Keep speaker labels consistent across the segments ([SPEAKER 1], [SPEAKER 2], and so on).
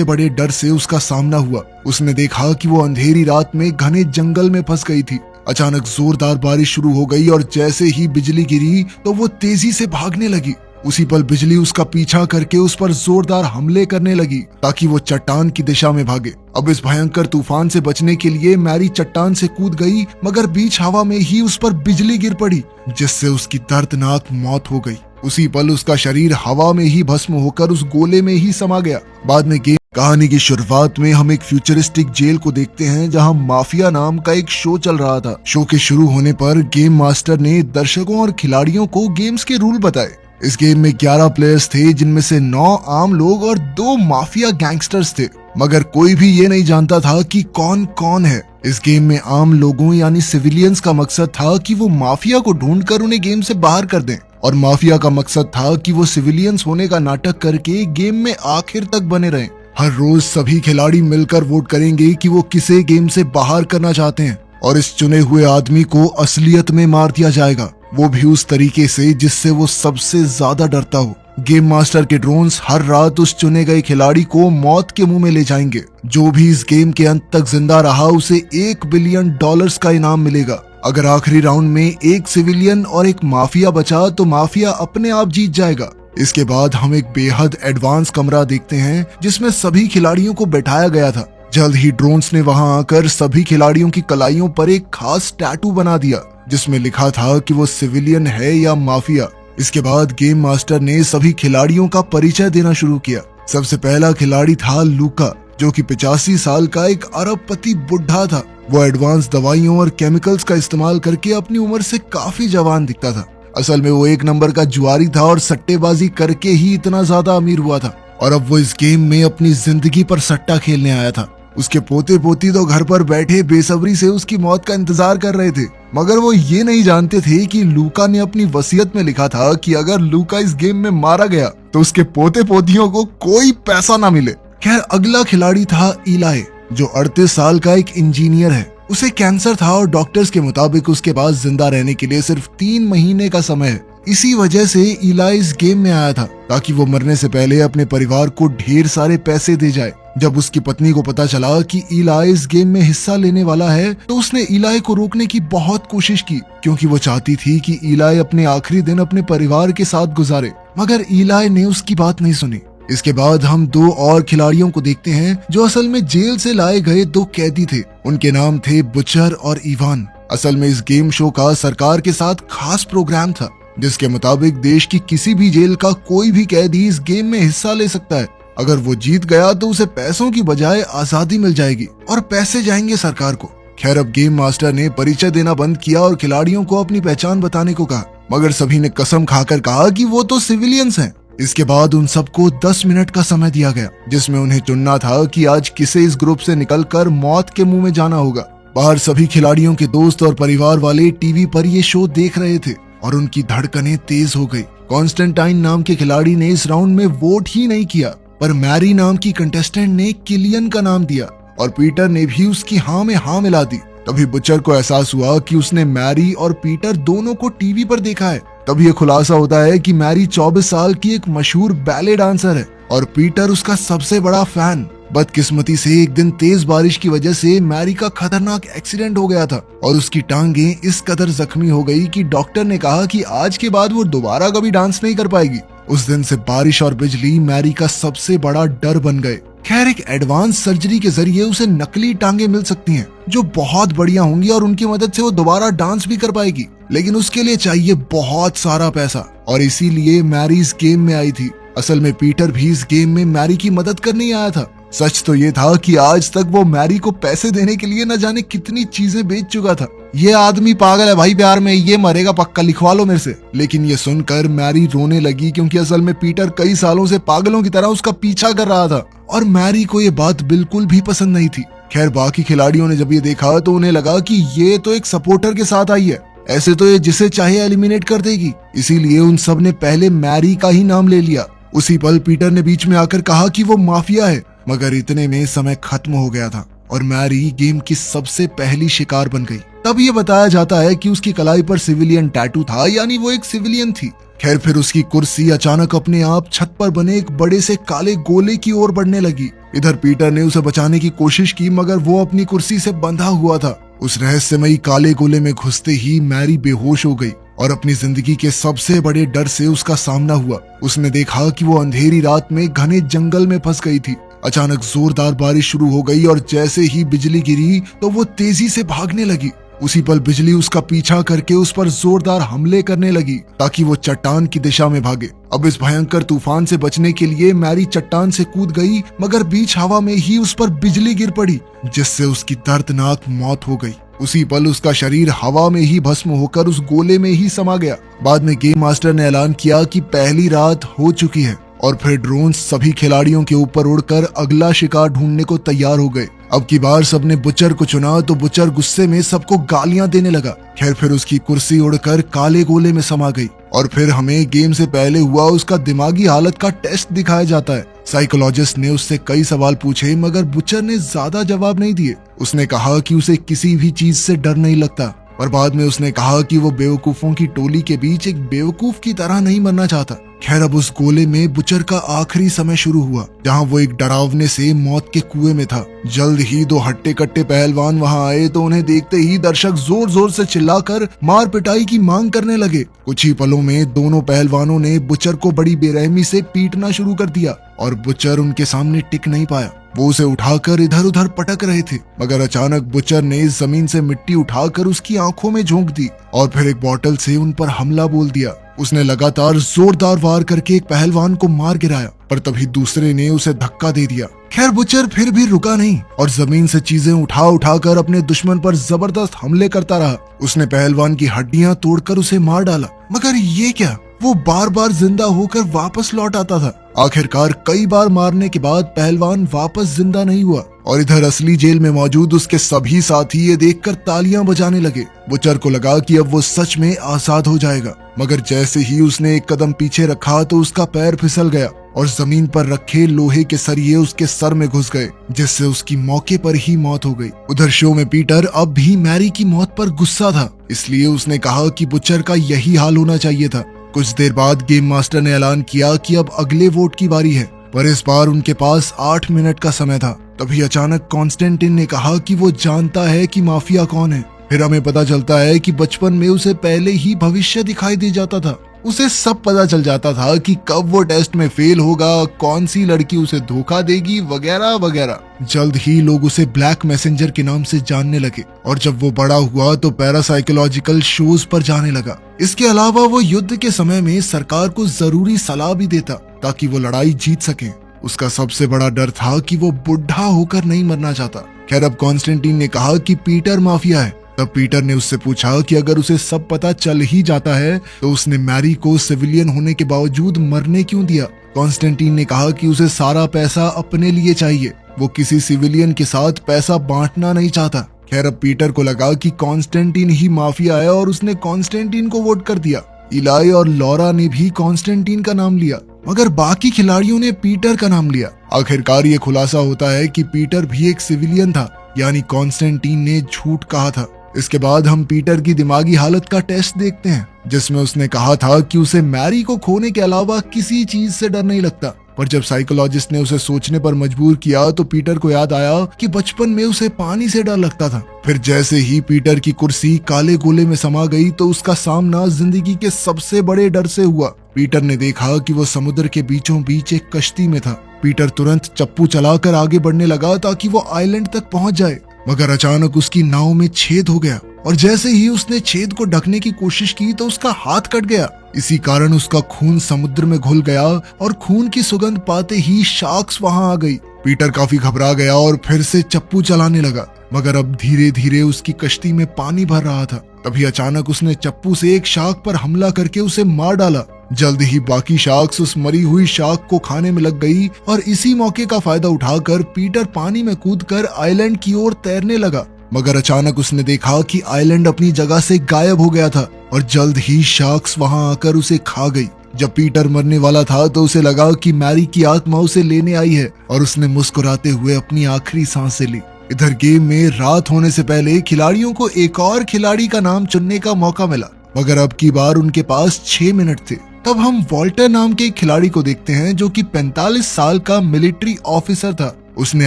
[SPEAKER 1] बड़े डर से उसका सामना हुआ। उसने देखा कि वो अंधेरी रात में घने जंगल में फंस गई थी। अचानक जोरदार बारिश शुरू हो गई और जैसे ही बिजली गिरी तो वो तेजी से भागने लगी। उसी पल बिजली उसका पीछा करके उस पर जोरदार हमले करने लगी ताकि वो चट्टान की दिशा में भागे। अब इस भयंकर तूफान से बचने के लिए मैरी चट्टान से कूद गई, मगर बीच हवा में ही उस पर बिजली गिर पड़ी, जिससे उसकी दर्दनाक मौत हो गई। उसी पल उसका शरीर हवा में ही भस्म होकर उस गोले में ही समा गया। बाद में गेम कहानी की शुरुआत में हम एक फ्यूचरिस्टिक जेल को देखते हैं जहां माफिया नाम का एक शो चल रहा था। शो के शुरू होने पर गेम मास्टर ने दर्शकों और खिलाड़ियों को गेम्स के रूल बताए। इस गेम में 11 प्लेयर्स थे, जिनमें से 9 आम लोग और 2 माफिया गैंगस्टर्स थे, मगर कोई भी ये नहीं जानता था कि कौन कौन है। इस गेम में आम लोगों यानी सिविलियंस का मकसद था कि वो माफिया को ढूंढकर उन्हें गेम से बाहर कर दें, और माफिया का मकसद था कि वो सिविलियंस होने का नाटक करके गेम में आखिर तक बने रहें। हर रोज सभी खिलाड़ी मिलकर वोट करेंगे कि वो किसे गेम से बाहर करना चाहते हैं, और इस चुने हुए आदमी को असलियत में मार दिया जाएगा, वो भी उस तरीके से जिससे वो सबसे ज्यादा डरता हो। गेम मास्टर के ड्रोन्स हर रात उस चुने गए खिलाड़ी को मौत के मुंह में ले जाएंगे। जो भी इस गेम के अंत तक जिंदा रहा उसे $1 बिलियन का इनाम मिलेगा। अगर आखिरी राउंड में एक सिविलियन और एक माफिया बचा तो माफिया अपने आप जीत जाएगा। इसके बाद हम एक बेहद एडवांस कमरा देखते हैं जिसमें सभी खिलाड़ियों को बैठाया गया था। जल्द ही ड्रोन्स ने वहां आकर सभी खिलाड़ियों की कलाइयों पर एक खास टैटू बना दिया जिसमें लिखा था कि वो सिविलियन है या माफिया। इसके बाद गेम मास्टर ने सभी खिलाड़ियों का परिचय देना शुरू किया। सबसे पहला खिलाड़ी था लूका, जो कि 85 साल का एक अरबपति बुढ़ा था। वो एडवांस दवाइयों और केमिकल्स का इस्तेमाल करके अपनी उम्र से काफी जवान दिखता था। असल में वो 1 नंबर का जुआरी था और सट्टेबाजी करके ही इतना ज्यादा अमीर हुआ था, और अब वो इस गेम में अपनी जिंदगी पर सट्टा खेलने आया था। उसके पोते पोती तो घर पर बैठे बेसब्री से उसकी मौत का इंतजार कर रहे थे, मगर वो ये नहीं जानते थे कि लूका ने अपनी वसीयत में लिखा था कि अगर लूका इस गेम में मारा गया तो उसके पोते पोतियों को कोई पैसा ना मिले। खैर, अगला खिलाड़ी था इलाई, जो 38 साल का एक इंजीनियर है। उसे कैंसर था और डॉक्टर्स के मुताबिक उसके पास जिंदा रहने के लिए सिर्फ 3 महीने का समय है। इसी वजह से इलाई इस गेम में आया था ताकि वो मरने से पहले अपने परिवार को ढेर सारे पैसे दे जाए। जब उसकी पत्नी को पता चला कि इलाई इस गेम में हिस्सा लेने वाला है तो उसने इलाई को रोकने की बहुत कोशिश की, क्योंकि वो चाहती थी कि इलाई अपने आखिरी दिन अपने परिवार के साथ गुजारे, मगर इलाई ने उसकी बात नहीं सुनी। इसके बाद हम 2 और खिलाड़ियों को देखते हैं जो असल में जेल से लाए गए 2 कैदी थे। उनके नाम थे बुचर और इवान। असल में इस गेम शो का सरकार के साथ खास प्रोग्राम था जिसके मुताबिक देश की किसी भी जेल का कोई भी कैदी इस गेम में हिस्सा ले सकता है। अगर वो जीत गया तो उसे पैसों की बजाय आजादी मिल जाएगी और पैसे जाएंगे सरकार को। खैर, अब गेम मास्टर ने परिचय देना बंद किया और खिलाड़ियों को अपनी पहचान बताने को कहा, मगर सभी ने कसम खाकर कहा कि वो तो सिविलियंस हैं। इसके बाद उन सबको 10 मिनट का समय दिया गया जिसमें उन्हें चुनना था कि आज किसे इस ग्रुप से निकलकर मौत के मुंह में जाना होगा। बाहर सभी खिलाड़ियों के दोस्त और परिवार वाले टीवी पर ये शो देख रहे थे और उनकी धड़कनें तेज हो गई। कॉन्स्टेंटाइन नाम के खिलाड़ी ने इस राउंड में वोट ही नहीं किया, पर मैरी नाम की कंटेस्टेंट ने किलियन का नाम दिया और पीटर ने भी उसकी हाँ में हाँ मिला दी। तभी बुचर को एहसास हुआ कि उसने मैरी और पीटर दोनों को टीवी पर देखा है। तब ये खुलासा होता है कि मैरी 24 साल की एक मशहूर बैले डांसर है और पीटर उसका सबसे बड़ा फैन। बदकिस्मती से एक दिन तेज बारिश की वजह से मैरी का खतरनाक एक्सीडेंट हो गया था और उसकी टांगें इस कदर जख्मी हो गई कि डॉक्टर ने कहा कि आज के बाद वो दोबारा कभी डांस नहीं कर पाएगी। उस दिन से बारिश और बिजली मैरी का सबसे बड़ा डर बन गए। खैर, एक एडवांस सर्जरी के जरिए उसे नकली टांगे मिल सकती हैं जो बहुत बढ़िया होंगी और उनकी मदद से वो दोबारा डांस भी कर पाएगी, लेकिन उसके लिए चाहिए बहुत सारा पैसा, और इसीलिए मैरी इस गेम में आई थी। असल में पीटर भी इस गेम में मैरी की मदद करने ही आया था। सच तो ये था कि आज तक वो मैरी को पैसे देने के लिए न जाने कितनी चीजें बेच चुका था। ये आदमी पागल है भाई प्यार में, ये मरेगा पक्का, लिखवा लो मेरे से। लेकिन ये सुनकर मैरी रोने लगी क्योंकि असल में पीटर कई सालों से पागलों की तरह उसका पीछा कर रहा था और मैरी को ये बात बिल्कुल भी पसंद नहीं थी। खैर, बाकी खिलाड़ियों ने जब ये देखा तो उन्हें लगा कि ये तो एक सपोर्टर के साथ आई है, ऐसे तो ये जिसे चाहे एलिमिनेट कर देगी। इसीलिए उन सब ने पहले मैरी का ही नाम ले लिया। उसी पल पीटर ने बीच में आकर कहा कि वो माफिया है, मगर इतने में समय खत्म हो गया था और मैरी गेम की सबसे पहली शिकार बन गई। तब ये बताया जाता है कि उसकी कलाई पर सिविलियन टैटू था, यानी वो एक सिविलियन थी। खैर फिर उसकी कुर्सी अचानक अपने आप छत पर बने एक बड़े से काले गोले की ओर बढ़ने लगी। इधर पीटर ने उसे बचाने की कोशिश की मगर वो अपनी कुर्सी से बंधा हुआ था। उस रहस्यमयी काले गोले में घुसते ही मैरी बेहोश हो गई और अपनी जिंदगी के सबसे बड़े डर से उसका सामना हुआ। उसने देखा कि वो अंधेरी रात में घने जंगल में फंस गई थी। अचानक जोरदार बारिश शुरू हो गई और जैसे ही बिजली गिरी तो वो तेजी से भागने लगी। उसी पल बिजली उसका पीछा करके उस पर जोरदार हमले करने लगी ताकि वो चट्टान की दिशा में भागे। अब इस भयंकर तूफान से बचने के लिए मैरी चट्टान से कूद गई मगर बीच हवा में ही उस पर बिजली गिर पड़ी जिससे उसकी दर्दनाक मौत हो गई। उसी पल उसका शरीर हवा में ही भस्म होकर उस गोले में ही समा गया। बाद में गेम मास्टर ने ऐलान किया कि पहली रात हो चुकी है और फिर ड्रोन सभी खिलाड़ियों के ऊपर उड़कर अगला शिकार ढूंढने को तैयार हो गए। अब की बार सबने बुचर को चुना तो बुचर गुस्से में सबको गालियां देने लगा। खैर फिर उसकी कुर्सी उड़कर काले गोले में समा गई और फिर हमें गेम से पहले हुआ उसका दिमागी हालत का टेस्ट दिखाया जाता है। साइकोलॉजिस्ट ने उससे कई सवाल पूछे मगर बुचर ने ज्यादा जवाब नहीं दिए। उसने कहा कि उसे किसी भी चीज से डर नहीं लगता और बाद में उसने कहा कि वो बेवकूफों की टोली के बीच एक बेवकूफ की तरह नहीं मरना चाहता। खैर अब उस गोले में बुचर का आखिरी समय शुरू हुआ जहां वो एक डरावने से मौत के कुएं में था। जल्द ही दो हट्टे कट्टे पहलवान वहां आए तो उन्हें देखते ही दर्शक जोर जोर से चिल्लाकर मार पिटाई की मांग करने लगे। कुछ ही पलों में दोनों पहलवानों ने बुचर को बड़ी बेरहमी से पीटना शुरू कर दिया और बुचर उनके सामने टिक नहीं पाया। वो उसे उठाकर इधर उधर पटक रहे थे मगर अचानक बुचर ने जमीन से मिट्टी उठाकर उसकी आंखों में झोंक दी और फिर एक बोतल से उन पर हमला बोल दिया। उसने लगातार जोरदार वार करके एक पहलवान को मार गिराया पर तभी दूसरे ने उसे धक्का दे दिया। खैर बुचर फिर भी रुका नहीं और जमीन से चीजें उठा उठाकर अपने दुश्मन पर जबरदस्त हमले करता रहा। उसने पहलवान की हड्डियां तोड़कर उसे मार डाला मगर ये क्या, वो बार बार जिंदा होकर वापस लौट आता था। आखिरकार कई बार मारने के बाद पहलवान वापस जिंदा नहीं हुआ और इधर असली जेल में मौजूद उसके सभी साथी ये देखकर तालियां बजाने लगे। बुचर को लगा कि अब वो सच में आजाद हो जाएगा मगर जैसे ही उसने एक कदम पीछे रखा तो उसका पैर फिसल गया और जमीन पर रखे लोहे के सरिये उसके सर में घुस गए जिससे उसकी मौके पर ही मौत हो गई। उधर शो में पीटर अब भी मैरी की मौत पर गुस्सा था, इसलिए उसने कहा कि बुचर का यही हाल होना चाहिए था। कुछ देर बाद गेम मास्टर ने ऐलान किया कि अब अगले वोट की बारी है पर इस बार उनके पास 8 मिनट का समय था। तभी अचानक कॉन्स्टेंटिन ने कहा कि वो जानता है कि माफिया कौन है। फिर हमें पता चलता है कि बचपन में उसे पहले ही भविष्य दिखाई दे जाता था। उसे सब पता चल जाता था कि कब वो टेस्ट में फेल होगा, कौन सी लड़की उसे धोखा देगी वगैरह वगैरह। जल्द ही लोग उसे ब्लैक मैसेंजर के नाम से जानने लगे और जब वो बड़ा हुआ तो पैरासाइकोलॉजिकल शोज पर जाने लगा। इसके अलावा वो युद्ध के समय में सरकार को जरूरी सलाह भी देता ताकि वो लड़ाई जीत सके। उसका सबसे बड़ा डर था कि वो बुढ़ा होकर नहीं मरना चाहता। खैर अब कॉन्स्टेंटीन ने कहा कि पीटर माफिया है। तब पीटर ने उससे पूछा कि अगर उसे सब पता चल ही जाता है तो उसने मैरी को सिविलियन होने के बावजूद मरने क्यों दिया। कॉन्स्टेंटीन ने कहा कि उसे सारा पैसा अपने लिए चाहिए, वो किसी सिविलियन के साथ पैसा बांटना नहीं चाहता। खैर अब पीटर को लगा कि कॉन्स्टेंटीन ही माफिया है और उसने कॉन्स्टेंटीन को वोट कर दिया। इलाई और लॉरा ने भी कॉन्स्टेंटीन का नाम लिया मगर बाकी खिलाड़ियों ने पीटर का नाम लिया। आखिरकार ये खुलासा होता है कि पीटर भी एक सिविलियन था, यानी कॉन्स्टेंटीन ने झूठ कहा था। इसके बाद हम पीटर की दिमागी हालत का टेस्ट देखते हैं जिसमें उसने कहा था कि उसे मैरी को खोने के अलावा किसी चीज से डर नहीं लगता। पर जब साइकोलॉजिस्ट ने उसे सोचने पर मजबूर किया तो पीटर को याद आया कि बचपन में उसे पानी से डर लगता था। फिर जैसे ही पीटर की कुर्सी काले गोले में समा गई तो उसका सामना जिंदगी के सबसे बड़े डर से हुआ। पीटर ने देखा कि वो समुद्र के बीचों बीच एक कश्ती में था। पीटर तुरंत चप्पू चलाकर आगे बढ़ने लगा ताकि वो आइलैंड तक पहुंच जाए मगर अचानक उसकी नाव में छेद हो गया और जैसे ही उसने छेद को ढकने की कोशिश की तो उसका हाथ कट गया। इसी कारण उसका खून समुद्र में घुल गया और खून की सुगंध पाते ही शार्क्स वहां आ गई। पीटर काफी घबरा गया और फिर से चप्पू चलाने लगा मगर अब धीरे धीरे उसकी कश्ती में पानी भर रहा था। तभी अचानक उसने चप्पू से एक शार्क पर हमला करके उसे मार डाला। जल्द ही बाकी शार्क्स उस मरी हुई शार्क को खाने में लग गई और इसी मौके का फायदा उठाकर पीटर पानी में कूदकर आइलैंड की ओर तैरने लगा मगर अचानक उसने देखा कि आइलैंड अपनी जगह से गायब हो गया था और जल्द ही शार्क्स वहां आकर उसे खा गई। जब पीटर मरने वाला था तो उसे लगा कि मैरी की आत्मा उसे लेने आई है और उसने मुस्कुराते हुए अपनी आखिरी सांसें ली। इधर गेम में रात होने से पहले खिलाड़ियों को एक और खिलाड़ी का नाम चुनने का मौका मिला मगर अब की बार उनके पास 6 मिनट थे। तब हम वॉल्टर नाम के एक खिलाड़ी को देखते हैं जो कि 45 साल का मिलिट्री ऑफिसर था। उसने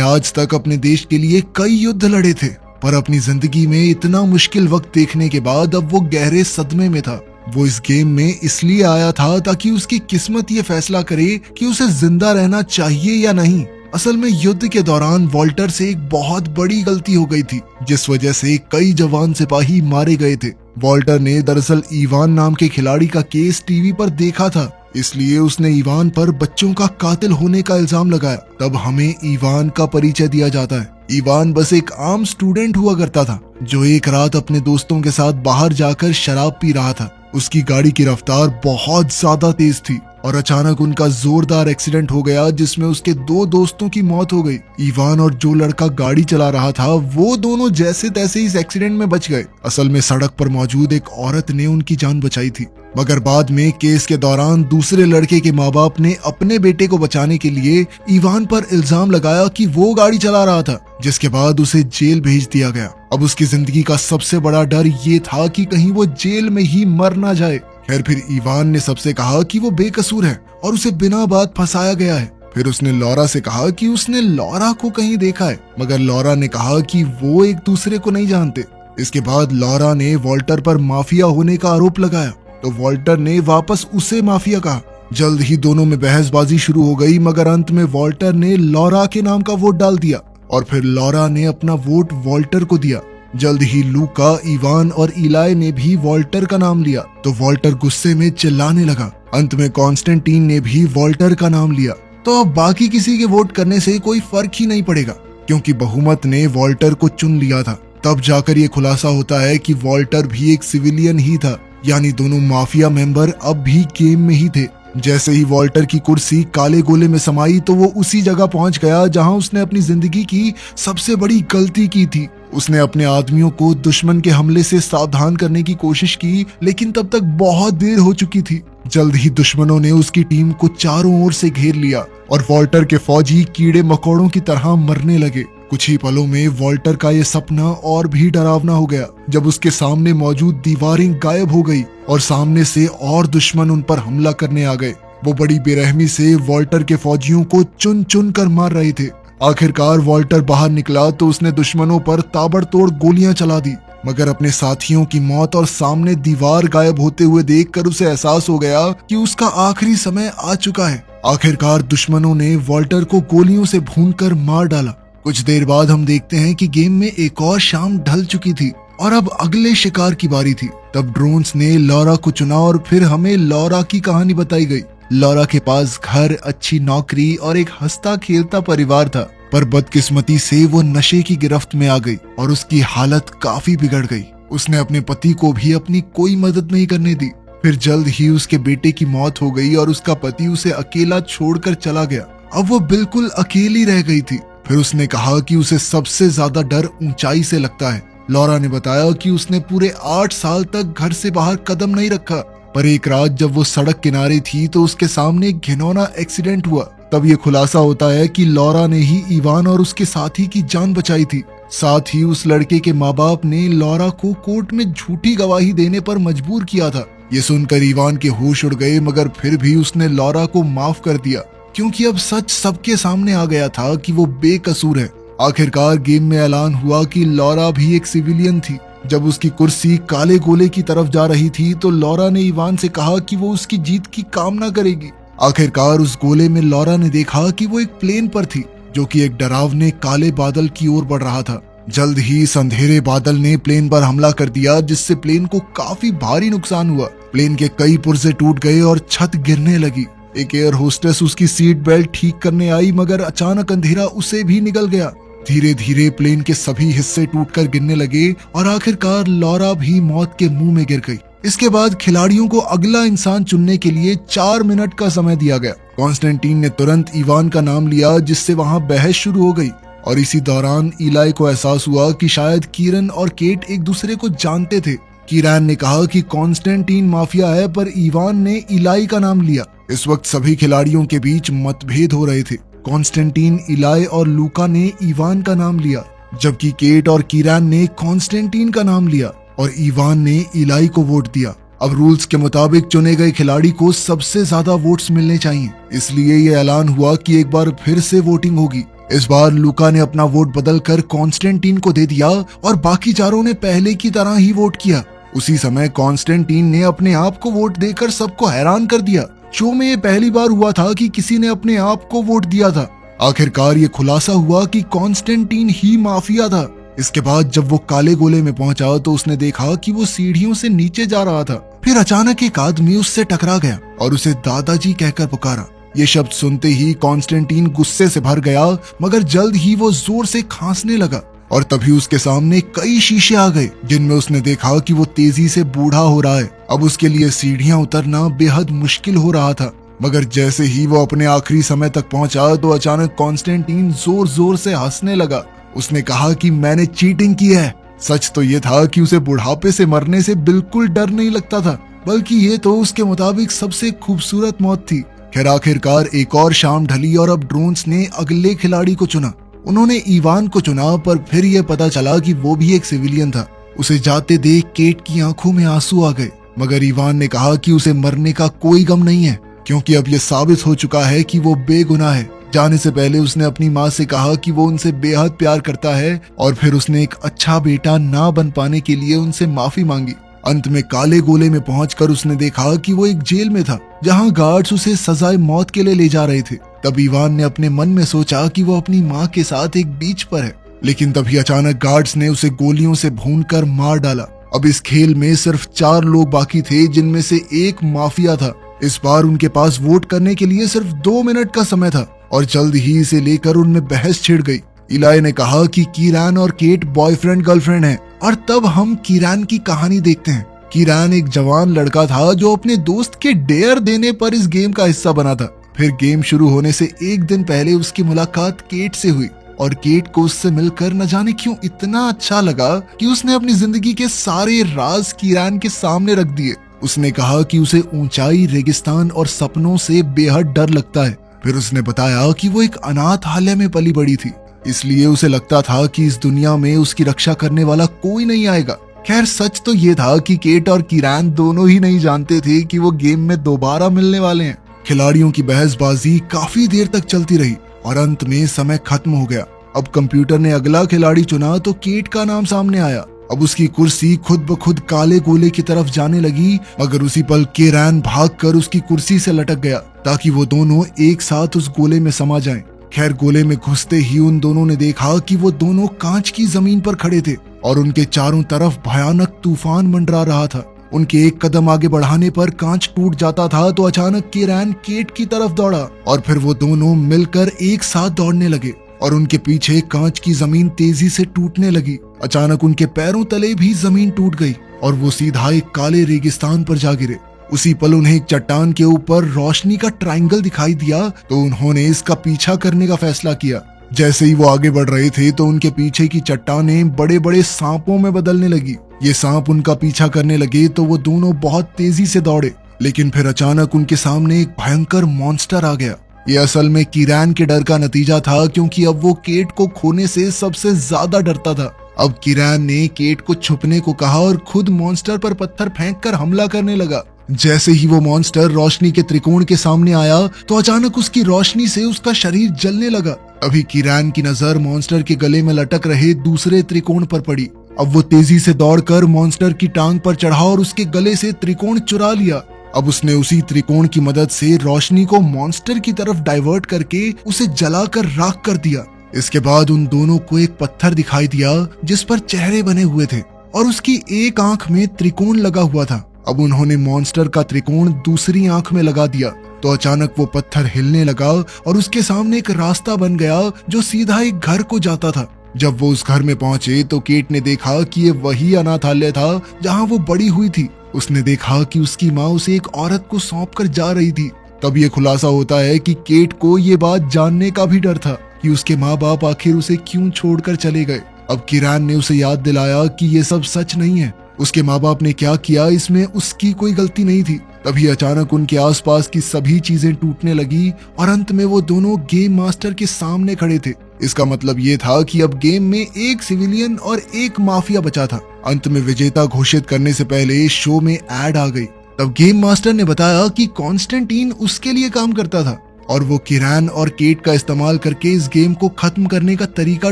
[SPEAKER 1] आज तक अपने देश के लिए कई युद्ध लड़े थे, पर अपनी जिंदगी में इतना मुश्किल वक्त देखने के बाद अब वो गहरे सदमे में था। वो इस गेम में इसलिए आया था ताकि उसकी किस्मत ये फैसला करे कि उसे जिंदा रहना चाहिए या नहीं। असल में युद्ध के दौरान वॉल्टर से एक बहुत बड़ी गलती हो गई थी, जिस वजह से कई जवान सिपाही मारे गए थे। वॉल्टर ने दरअसल इवान नाम के खिलाड़ी का केस टीवी पर देखा था, इसलिए उसने इवान पर बच्चों का कातिल होने का इल्जाम लगाया। तब हमें इवान का परिचय दिया जाता है। इवान बस एक आम स्टूडेंट हुआ करता था, जो एक रात अपने दोस्तों के साथ बाहर जाकर शराब पी रहा था। उसकी गाड़ी की रफ्तार बहुत ज्यादा तेज थी और अचानक उनका जोरदार एक्सीडेंट हो गया, जिसमें उसके 2 दोस्तों की मौत हो गई। इवान और जो लड़का गाड़ी चला रहा था, वो दोनों जैसे तैसे इस एक्सीडेंट में बच गए। असल में सड़क पर मौजूद एक औरत ने उनकी जान बचाई थी, मगर बाद में केस के दौरान दूसरे लड़के के माँ बाप ने अपने बेटे को बचाने के लिए इवान पर इल्जाम लगाया कि वो गाड़ी चला रहा था, जिसके बाद उसे जेल भेज दिया गया। अब उसकी जिंदगी का सबसे बड़ा डर ये था कि कहीं वो जेल में ही मर ना जाए। खैर, फिर इवान ने सबसे कहा कि वो बेकसूर है और उसे बिना बात फंसाया गया है। फिर उसने लॉरा से कहा कि उसने लॉरा को कहीं देखा है, मगर लॉरा ने कहा कि वो एक दूसरे को नहीं जानते। इसके बाद लॉरा ने वॉल्टर पर माफिया होने का आरोप लगाया, तो वॉल्टर ने वापस उसे माफिया कहा। जल्द ही दोनों में बहसबाजी शुरू हो गई, मगर अंत में वॉल्टर ने लॉरा के नाम का वोट डाल दिया और फिर लॉरा ने अपना वोट वॉल्टर को दिया। जल्द ही लूका, इवान और इलाई ने भी वॉल्टर का नाम लिया, तो वॉल्टर गुस्से में चिल्लाने लगा। अंत में कॉन्स्टेंटीन ने भी वॉल्टर का नाम लिया। तो अब बाकी किसी के वोट करने से कोई फर्क ही नहीं पड़ेगा, क्योंकि बहुमत ने वॉल्टर को चुन लिया था। तब जाकर ये खुलासा होता है कि वॉल्टर भी एक सिविलियन ही था, यानी दोनों माफिया मेंबर अब भी गेम में ही थे। जैसे ही वॉल्टर की कुर्सी काले गोले में समाई, तो वो उसी जगह पहुंच गया जहां उसने अपनी जिंदगी की सबसे बड़ी गलती की थी। उसने अपने आदमियों को दुश्मन के हमले से सावधान करने की कोशिश की, लेकिन तब तक बहुत देर हो चुकी थी। जल्द ही दुश्मनों ने उसकी टीम को चारों ओर से घेर लिया और वॉल्टर के फौजी कीड़े मकोड़ों की तरह मरने लगे। कुछ ही पलों में वॉल्टर का ये सपना और भी डरावना हो गया, जब उसके सामने मौजूद दीवारें गायब हो गई और सामने से और दुश्मन उन पर हमला करने आ गए। वो बड़ी बेरहमी से वॉल्टर के फौजियों को चुन चुन कर मार रहे थे। आखिरकार वॉल्टर बाहर निकला तो उसने दुश्मनों पर ताबड़तोड़ गोलियां चला दी, मगर अपने साथियों की मौत और सामने दीवार गायब होते हुए देखकर उसे एहसास हो गया कि उसका आखिरी समय आ चुका है। आखिरकार दुश्मनों ने वॉल्टर को गोलियों से भूनकर मार डाला। कुछ देर बाद हम देखते हैं कि गेम में एक और शाम ढल चुकी थी और अब अगले शिकार की बारी थी। तब ड्रोन्स ने लॉरा को चुना और फिर हमें लॉरा की कहानी बताई गई। लॉरा के पास घर, अच्छी नौकरी और एक हंसता खेलता परिवार था, पर बदकिस्मती से वो नशे की गिरफ्त में आ गई और उसकी हालत काफी बिगड़ गई। उसने अपने पति को भी अपनी कोई मदद नहीं करने दी। फिर जल्द ही उसके बेटे की मौत हो गई और उसका पति उसे अकेला छोड़कर चला गया। अब वो बिल्कुल अकेली रह गई थी। फिर उसने कहा कि उसे सबसे ज्यादा डर ऊंचाई से लगता है। लॉरा ने बताया कि उसने पूरे 8 साल तक घर से बाहर कदम नहीं रखा, पर एक रात जब वो सड़क किनारे थी तो उसके सामने एक घिनौना एक्सीडेंट हुआ। तब ये खुलासा होता है कि लॉरा ने ही इवान और उसके साथी की जान बचाई थी। साथ ही उस लड़के के माँ बाप ने लॉरा को कोर्ट में झूठी गवाही देने पर मजबूर किया था। ये सुनकर इवान के होश उड़ गए, मगर फिर भी उसने लॉरा को माफ कर दिया, क्योंकि अब सच सबके सामने आ गया था कि वो बेकसूर है। आखिरकार गेम में ऐलान हुआ कि लॉरा भी एक सिविलियन थी। जब उसकी कुर्सी काले गोले की तरफ जा रही थी तो लॉरा ने इवान से कहा कि वो उसकी जीत की कामना करेगी। आखिरकार उस गोले में लॉरा ने देखा कि वो एक प्लेन पर थी, जो कि एक डरावने काले बादल की ओर बढ़ रहा था। जल्द ही इस अंधेरे बादल ने प्लेन पर हमला कर दिया, जिससे प्लेन को काफी भारी नुकसान हुआ। प्लेन के कई पुर्जे टूट गए और छत गिरने लगी। एक एयर होस्टेस उसकी सीट बेल्ट ठीक करने आई, मगर अचानक अंधेरा उसे भी निगल गया। धीरे धीरे प्लेन के सभी हिस्से टूटकर गिरने लगे और आखिरकार लॉरा भी मौत के मुंह में गिर गई। इसके बाद खिलाड़ियों को अगला इंसान चुनने के लिए 4 मिनट का समय दिया गया। कॉन्स्टेंटीन ने तुरंत इवान का नाम लिया, जिससे वहां बहस शुरू हो गई और इसी दौरान इलाई को एहसास हुआ कि शायद कीरन और केट एक दूसरे को जानते थे। कीरन ने कहा कि कॉन्स्टेंटीन माफिया है, पर इवान ने इलाई का नाम लिया। इस वक्त सभी खिलाड़ियों के बीच मतभेद हो रहे थे। कॉन्स्टेंटीन, इलाई और लूका ने इवान का नाम लिया, जबकि केट और कीरन ने कॉन्स्टेंटीन का नाम लिया और इवान ने इलाई को वोट दिया। अब रूल्स के मुताबिक चुने गए खिलाड़ी को सबसे ज्यादा वोट्स मिलने चाहिए, इसलिए ये ऐलान हुआ कि एक बार फिर से वोटिंग होगी। इस बार लूका ने अपना वोट बदलकर कॉन्स्टेंटीन को दे दिया और बाकी चारों ने पहले की तरह ही वोट किया। उसी समय कॉन्स्टेंटीन ने अपने आप को वोट देकर सबको हैरान कर दिया। शो में ये पहली बार हुआ था कि किसी ने अपने आप को वोट दिया था। आखिरकार ये खुलासा हुआ कि कॉन्स्टेंटीन ही माफिया था। इसके बाद जब वो काले गोले में पहुंचा तो उसने देखा कि वो सीढ़ियों से नीचे जा रहा था। फिर अचानक एक आदमी उससे टकरा गया और उसे दादाजी कहकर पुकारा। ये शब्द सुनते ही कॉन्स्टेंटीन गुस्से से भर गया, मगर जल्द ही वो जोर से खांसने लगा और तभी उसके सामने कई शीशे आ गए जिनमें उसने देखा कि वो तेजी से बूढ़ा हो रहा है। अब उसके लिए सीढ़ियां उतरना बेहद मुश्किल हो रहा था। मगर जैसे ही वो अपने आखिरी समय तक पहुंचा तो अचानक कॉन्स्टेंटीन जोर जोर से हंसने लगा। उसने कहा कि मैंने चीटिंग की है। सच तो ये था कि उसे बुढ़ापे से मरने से बिल्कुल डर नहीं लगता था, बल्कि ये तो उसके मुताबिक सबसे खूबसूरत मौत थी। खैर आखिरकार एक और शाम ढली और अब ड्रोन्स ने अगले खिलाड़ी को चुना। उन्होंने इवान को चुना, पर फिर यह पता चला कि वो भी एक सिविलियन था। उसे जाते देख केट की आंखों में आंसू आ गए, मगर इवान ने कहा कि उसे मरने का कोई गम नहीं है, क्योंकि अब यह साबित हो चुका है कि वो बेगुनाह है। जाने से पहले उसने अपनी माँ से कहा कि वो उनसे बेहद प्यार करता है और फिर उसने एक अच्छा बेटा ना बन पाने के लिए उनसे माफी मांगी। अंत में काले गोले में पहुंचकर उसने देखा कि वो एक जेल में था, जहां गार्ड्स उसे सजाए मौत के लिए ले जा रहे थे। तब इवान ने अपने मन में सोचा कि वो अपनी माँ के साथ एक बीच पर है, लेकिन तभी अचानक गार्ड्स ने उसे गोलियों से भूनकर मार डाला। अब इस खेल में सिर्फ 4 लोग बाकी थे, जिनमें से एक माफिया था। इस बार उनके पास वोट करने के लिए सिर्फ 2 मिनट का समय था और जल्द ही इसे लेकर उनमें बहस छिड़ गई। इलाई ने कहा कि कीरान और केट बॉयफ्रेंड गर्लफ्रेंड हैं और तब हम कीरान की कहानी देखते हैं। कीरान एक जवान लड़का था जो अपने दोस्त के डेयर देने पर इस गेम का हिस्सा बना था। फिर गेम शुरू होने से एक दिन पहले उसकी मुलाकात केट से हुई और केट को उससे मिलकर न जाने क्यों इतना अच्छा लगा कि उसने अपनी जिंदगी के सारे राज कीरान के सामने रख दिए। उसने कहा कि उसे ऊंचाई, रेगिस्तान और सपनों से बेहद डर लगता है। फिर उसने बताया कि वो एक अनाथालय में पली बड़ी थी, इसलिए उसे लगता था कि इस दुनिया में उसकी रक्षा करने वाला कोई नहीं आएगा। खैर सच तो ये था कि केट और कीरान दोनों ही नहीं जानते थे कि वो गेम में दोबारा मिलने वाले हैं। खिलाड़ियों की बहसबाजी काफी देर तक चलती रही और अंत में समय खत्म हो गया। अब कंप्यूटर ने अगला खिलाड़ी चुना तो केट का नाम सामने आया। अब उसकी कुर्सी खुद ब खुद काले गोले की तरफ जाने लगी, मगर उसी पल कीरान भागकर उसकी कुर्सी से लटक गया ताकि वो दोनों एक साथ उस गोले में समा जाएं। खैर गोले में घुसते ही उन दोनों ने देखा कि वो दोनों कांच की जमीन पर खड़े थे और उनके चारों तरफ भयानक तूफान मंडरा रहा था। उनके एक कदम आगे बढ़ाने पर कांच टूट जाता था तो अचानक कीरान केट की तरफ दौड़ा और फिर वो दोनों मिलकर एक साथ दौड़ने लगे और उनके पीछे कांच की जमीन तेजी से टूटने लगी। अचानक उनके पैरों तले भी जमीन टूट गई और वो सीधा एक काले रेगिस्तान पर जा गिरे। उसी पल उन्हें एक चट्टान के ऊपर रोशनी का ट्रायंगल दिखाई दिया तो उन्होंने इसका पीछा करने का फैसला किया। जैसे ही वो आगे बढ़ रहे थे तो उनके पीछे की चट्टानें बड़े बड़े सांपों में बदलने लगी। ये सांप उनका पीछा करने लगे तो वो दोनों बहुत तेजी से दौड़े, लेकिन फिर अचानक उनके सामने एक भयंकर मॉन्स्टर आ गया। ये असल में कीरान के डर का नतीजा था, क्योंकि अब वो केट को खोने से सबसे ज्यादा डरता था। अब कीरान ने केट को छुपने को कहा और खुद मॉन्स्टर पर पत्थर फेंककर हमला करने लगा। जैसे ही वो मॉन्स्टर रोशनी के त्रिकोण के सामने आया तो अचानक उसकी रोशनी से उसका शरीर जलने लगा। अभी कीरान की नजर मॉन्स्टर के गले में लटक रहे दूसरे त्रिकोण पर पड़ी। अब वो तेजी से दौड़कर मॉन्स्टर की टांग पर चढ़ा और उसके गले से त्रिकोण चुरा लिया। अब उसने उसी त्रिकोण की मदद से रोशनी को मॉन्स्टर की तरफ डाइवर्ट करके उसे जलाकर राख कर दिया। इसके बाद उन दोनों को एक पत्थर दिखाई दिया जिस पर चेहरे बने हुए थे और उसकी एक आंख में त्रिकोण लगा हुआ था। अब उन्होंने मॉन्स्टर का त्रिकोण दूसरी आंख में लगा दिया तो अचानक वो पत्थर हिलने लगा और उसके सामने एक रास्ता बन गया जो सीधा एक घर को जाता था। जब वो उस घर में पहुंचे तो केट ने देखा कि ये वही अनाथालय था जहां वो बड़ी हुई थी। उसने देखा कि उसकी माँ उसे एक औरत को सौंप कर जा रही थी। तब ये खुलासा होता है कि केट को ये बात जानने का भी डर था कि उसके माँ बाप आखिर उसे क्यों छोड़कर चले गए। अब कीरान ने उसे याद दिलाया कि ये सब सच नहीं है। उसके माँ बाप ने क्या किया इसमें उसकी कोई गलती नहीं थी। तभी अचानक उनके आसपास की सभी चीजें टूटने लगी और अंत में वो दोनों गेम मास्टर के सामने खड़े थे। इसका मतलब ये था कि अब गेम में एक सिविलियन और एक माफिया बचा था। अंत में विजेता घोषित करने से पहले शो में एड आ गई। तब गेम मास्टर ने बताया कि कॉन्स्टेंटीन उसके लिए काम करता था और वो किरान और केट का इस्तेमाल करके इस गेम को खत्म करने का तरीका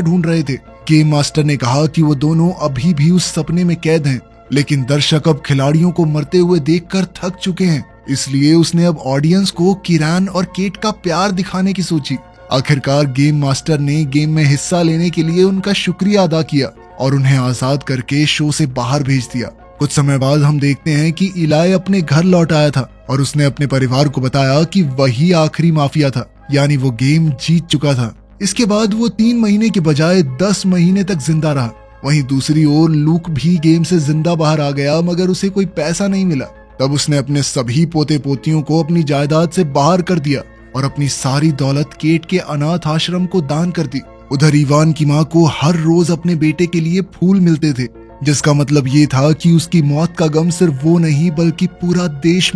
[SPEAKER 1] ढूंढ रहे थे। गेम मास्टर ने कहा कि वो दोनों अभी भी उस सपने में कैद हैं, लेकिन दर्शक अब खिलाड़ियों को मरते हुए देखकर थक चुके हैं, इसलिए उसने अब ऑडियंस को किरान और केट का प्यार दिखाने की सोची। आखिरकार गेम मास्टर ने गेम में हिस्सा लेने के लिए उनका शुक्रिया अदा किया और उन्हें आजाद करके शो से बाहर भेज दिया। कुछ समय बाद हम देखते हैं कि इलाई अपने घर लौट आया था और उसने अपने परिवार को बताया कि वही आखिरी माफिया था, यानी वो गेम जीत चुका था। इसके बाद वो 3 महीने के बजाय 10 महीने तक जिंदा रहा। वहीं दूसरी ओर लूक भी गेम से जिंदा बाहर आ गया, मगर उसे कोई पैसा नहीं मिला। तब उसने अपने सभी पोते पोतियों को अपनी जायदाद से बाहर कर दिया और अपनी सारी दौलत केट के अनाथ आश्रम को दान कर दी। उधर इवान की माँ को हर रोज अपने बेटे के लिए फूल मिलते थे, जिसका मतलब ये था कि उसकी मौत का गम सिर्फ वो नहीं बल्कि पूरा देश